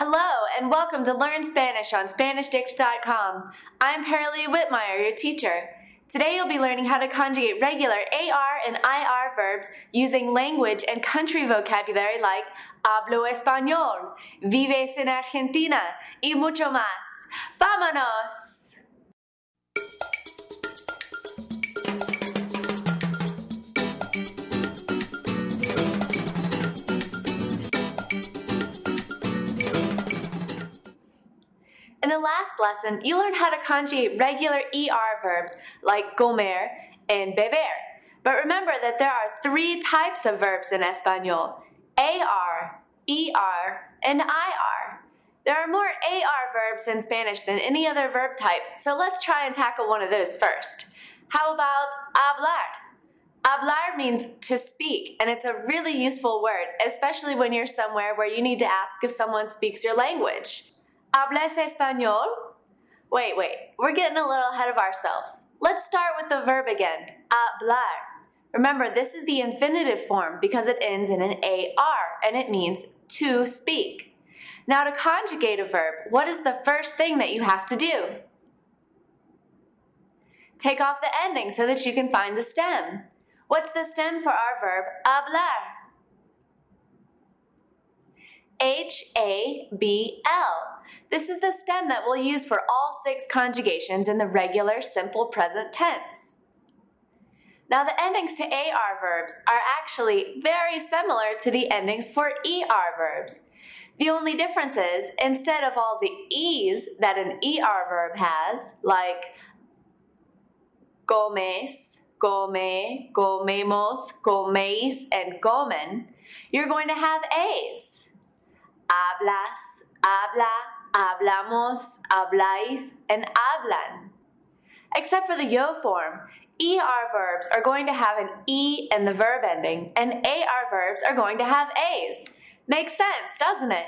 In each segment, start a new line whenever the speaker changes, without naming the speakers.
Hello, and welcome to Learn Spanish on SpanishDict.com. I'm Paralee Whitmire, your teacher. Today you'll be learning how to conjugate regular AR and IR verbs using language and country vocabulary like hablo español, vives en Argentina, y mucho más. ¡Vámonos! In the last lesson, you learned how to conjugate regular ER verbs like comer and beber. But remember that there are three types of verbs in Espanol: AR, ER, and IR. There are more AR verbs in Spanish than any other verb type, so let's try and tackle one of those first. How about hablar? Hablar means to speak, and it's a really useful word, especially when you're somewhere where you need to ask if someone speaks your language. ¿Hablas español? Wait, we're getting a little ahead of ourselves. Let's start with the verb again, hablar. Remember, this is the infinitive form because it ends in an AR, and it means to speak. Now to conjugate a verb, what is the first thing that you have to do? Take off the ending so that you can find the stem. What's the stem for our verb hablar? H-A-B-L. This is the stem that we'll use for all 6 conjugations in the regular simple present tense. Now the endings to AR verbs are actually very similar to the endings for ER verbs. The only difference is, instead of all the E's that an ER verb has, like comes, come, comemos, coméis, and comen, you're going to have A's. Hablas, habla, hablamos, habláis, and hablan. Except for the yo form, ER verbs are going to have an E in the verb ending, and AR verbs are going to have A's. Makes sense, doesn't it?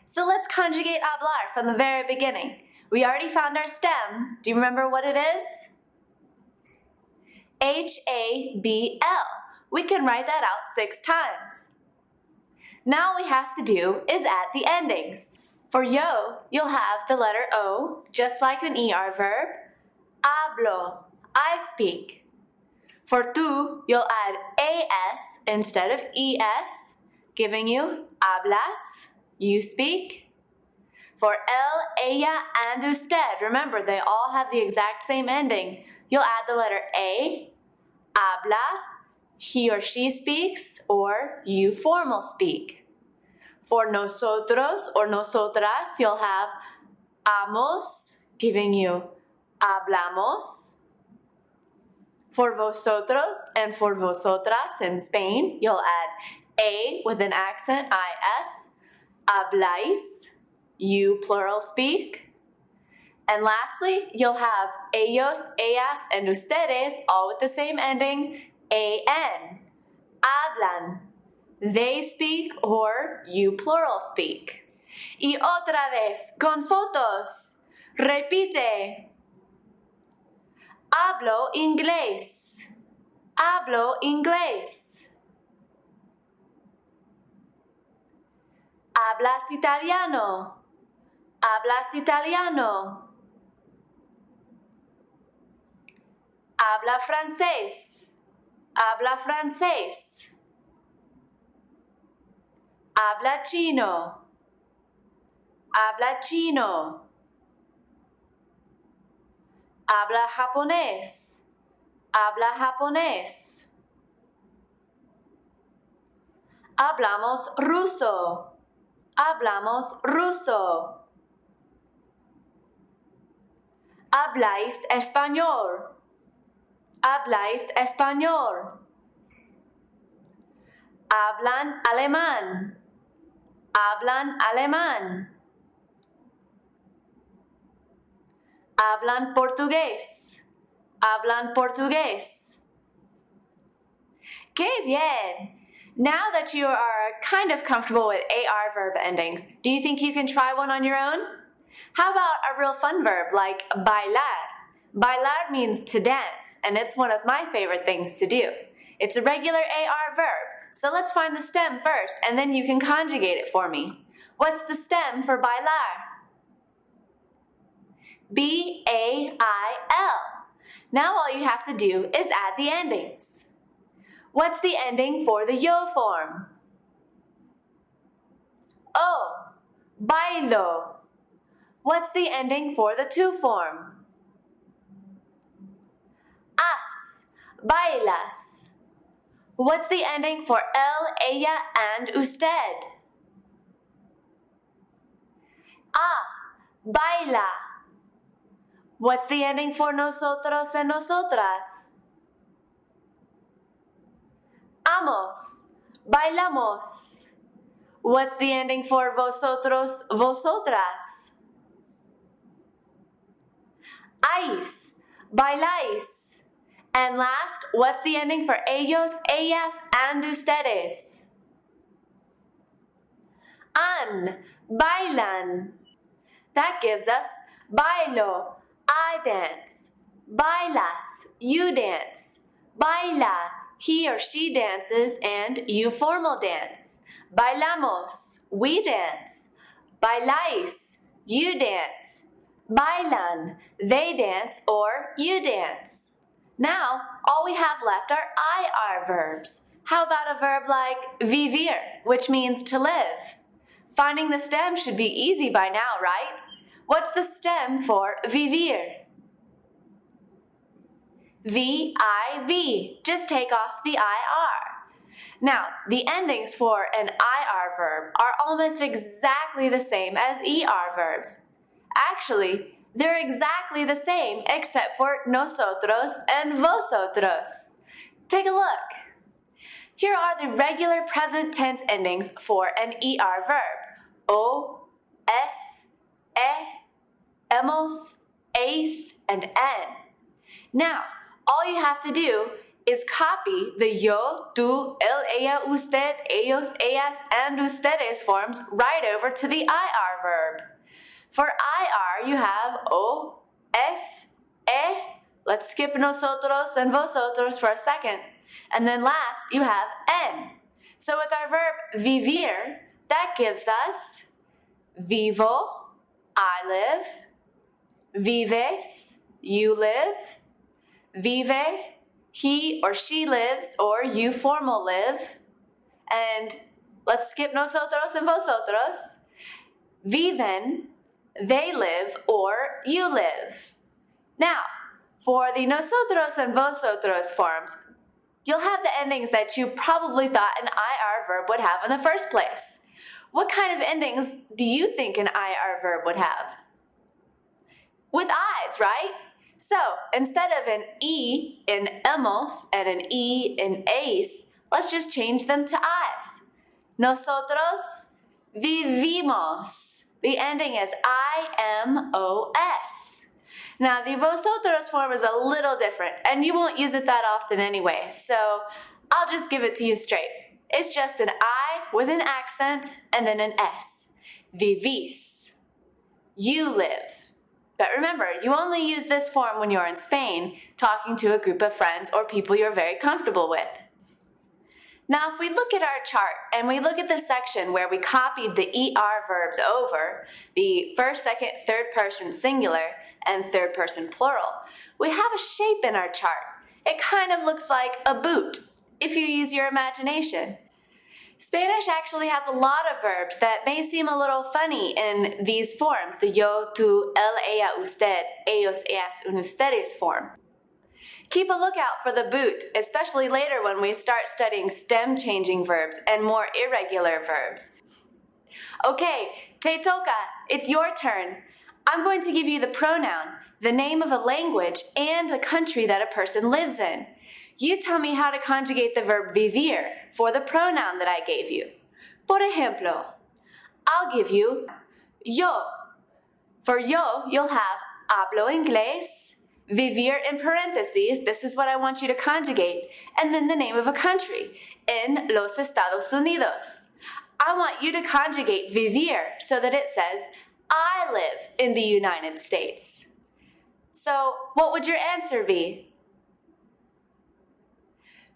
So let's conjugate hablar from the very beginning. We already found our stem. Do you remember what it is? H-A-B-L. We can write that out 6 times. Now all we have to do is add the endings. For yo, you'll have the letter O, just like an ER verb. Hablo, I speak. For tú, you'll add AS instead of ES, giving you hablas, you speak. For él, ella, and usted, remember they all have the exact same ending. You'll add the letter A, habla, he or she speaks, or you formal speak. For nosotros or nosotras, you'll have amos, giving you hablamos. For vosotros and for vosotras in Spain, you'll add A with an accent, IS, habláis, you plural speak. And lastly, you'll have ellos, ellas, and ustedes, all with the same ending, AN, hablan. They speak or you plural speak. Y otra vez, con fotos. Repite. Hablo inglés. Hablo inglés. Hablas italiano. Hablas italiano. Habla francés. Habla francés. Habla chino. Habla chino. Habla japonés. Habla japonés. Hablamos ruso. Hablamos ruso. Habláis español. Habláis español. Hablan alemán. Hablan alemán. Hablan portugués. Hablan portugués. ¡Qué bien! Now that you are kind of comfortable with AR verb endings, do you think you can try one on your own? How about a real fun verb like bailar? Bailar means to dance, and it's one of my favorite things to do. It's a regular AR verb, so let's find the stem first, and then you can conjugate it for me. What's the stem for bailar? B-A-I-L. Now all you have to do is add the endings. What's the ending for the yo form? O. Bailo. What's the ending for the tu form? As. Bailas. What's the ending for él, ella, and usted? A. Baila. What's the ending for nosotros and nosotras? Amos. Bailamos. What's the ending for vosotros, vosotras? Ais. Bailais. And last, what's the ending for ellos, ellas, and ustedes? An. Bailan. That gives us bailo, I dance. Bailas, you dance. Baila, he or she dances, and you formal dance. Bailamos, we dance. Bailais, you dance. Bailan, they dance or you dance. Now, all we have left are IR verbs. How about a verb like vivir, which means to live? Finding the stem should be easy by now, right? What's the stem for vivir? V-I-V. Just take off the IR. Now, the endings for an IR verb are almost exactly the same as ER verbs. Actually, they're exactly the same except for nosotros and vosotros. Take a look. Here are the regular present tense endings for an ER verb. O, S, E, hemos, eis, and en. Now, all you have to do is copy the yo, tú, él, ella, usted, ellos, ellas, and ustedes forms right over to the IR verb. For IR, you have O, S, E. Let's skip nosotros and vosotros for a second. And then last, you have en. So with our verb vivir, that gives us vivo, I live. Vives, you live. Vive, he or she lives, or you formal live. And let's skip nosotros and vosotros. Viven, they live, or you live. Now, for the nosotros and vosotros forms, you'll have the endings that you probably thought an IR verb would have in the first place. What kind of endings do you think an IR verb would have? With I's, right? So, instead of an E in hemos and an E in eis, let's just change them to I's. Nosotros vivimos. The ending is I-M-O-S. Now, the vosotros form is a little different, and you won't use it that often anyway, so I'll just give it to you straight. It's just an I with an accent and then an S. Vivís. You live. But remember, you only use this form when you're in Spain, talking to a group of friends or people you're very comfortable with. Now, if we look at our chart and we look at the section where we copied the ER verbs over, the first, second, third person singular, and third person plural, we have a shape in our chart. It kind of looks like a boot, if you use your imagination. Spanish actually has a lot of verbs that may seem a little funny in these forms, the yo, tú, él, ella, usted, ellos, ellas, and ustedes form. Keep a lookout for the boot, especially later when we start studying stem-changing verbs and more irregular verbs. Okay, te toca. It's your turn. I'm going to give you the pronoun, the name of a language, and the country that a person lives in. You tell me how to conjugate the verb vivir for the pronoun that I gave you. Por ejemplo, I'll give you yo. For yo, you'll have hablo inglés, vivir in parentheses, this is what I want you to conjugate, and then the name of a country, en los Estados Unidos. I want you to conjugate vivir so that it says, I live in the United States. So, what would your answer be?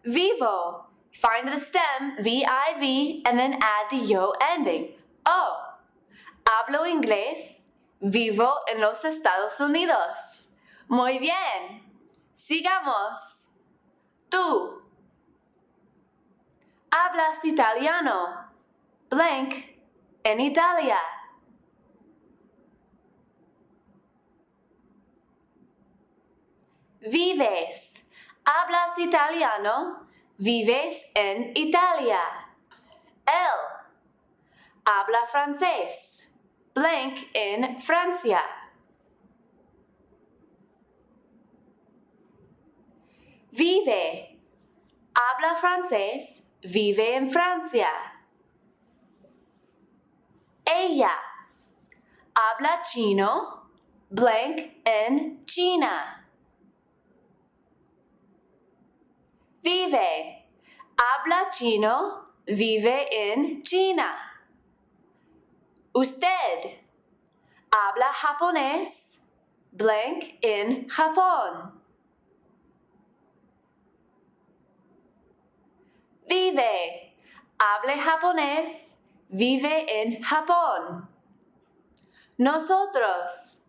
Vivo. Find the stem, V-I-V, and then add the yo ending. Oh, Hablo inglés. Vivo en los Estados Unidos. Muy bien. Sigamos. Tú. Hablas italiano. Blank en Italia. Vives. Hablas italiano. Vives en Italia. Él. Habla francés. Blank en Francia. Vive. Habla francés. Vive en Francia. Ella. Habla chino. Blank en China. Vive. Habla chino. Vive en China. Usted. Habla japonés. Blank en Japón. Vive. Hable japonés. Vive en Japón. Nosotros.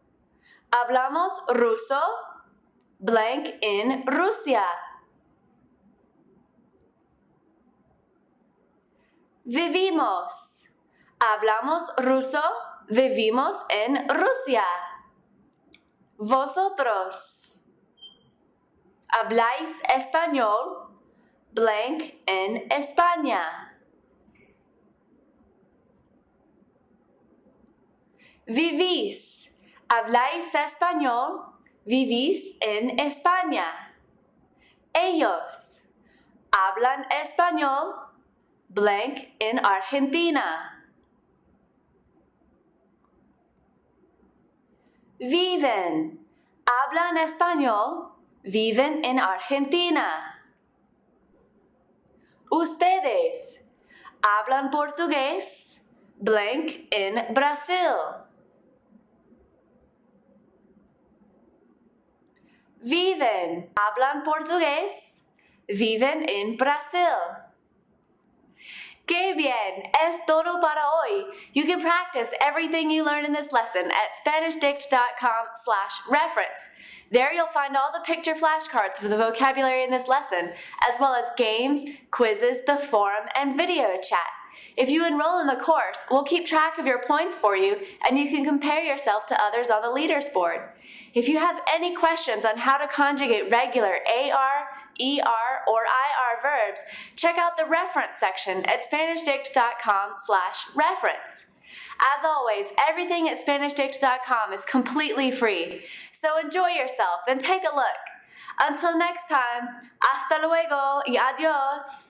Hablamos ruso. Blank en Rusia. Vivimos. Hablamos ruso. Vivimos en Rusia. Vosotros. Habláis español. Blank en España. Vivís. Habláis español. Vivís en España. Ellos. Hablan español. Blank en Argentina. Viven. Hablan español. Viven en Argentina. Ustedes. Hablan portugués. Blank en Brasil. Viven. Hablan portugués. Viven en Brasil. ¡Qué bien! Es todo para hoy. You can practice everything you learned in this lesson at SpanishDict.com/reference. There you'll find all the picture flashcards for the vocabulary in this lesson, as well as games, quizzes, the forum, and video chat. If you enroll in the course, we'll keep track of your points for you, and you can compare yourself to others on the leaders board. If you have any questions on how to conjugate regular AR, ER, or IR verbs, check out the reference section at SpanishDict.com/reference. As always, everything at SpanishDict.com is completely free, so enjoy yourself and take a look. Until next time, hasta luego y adios!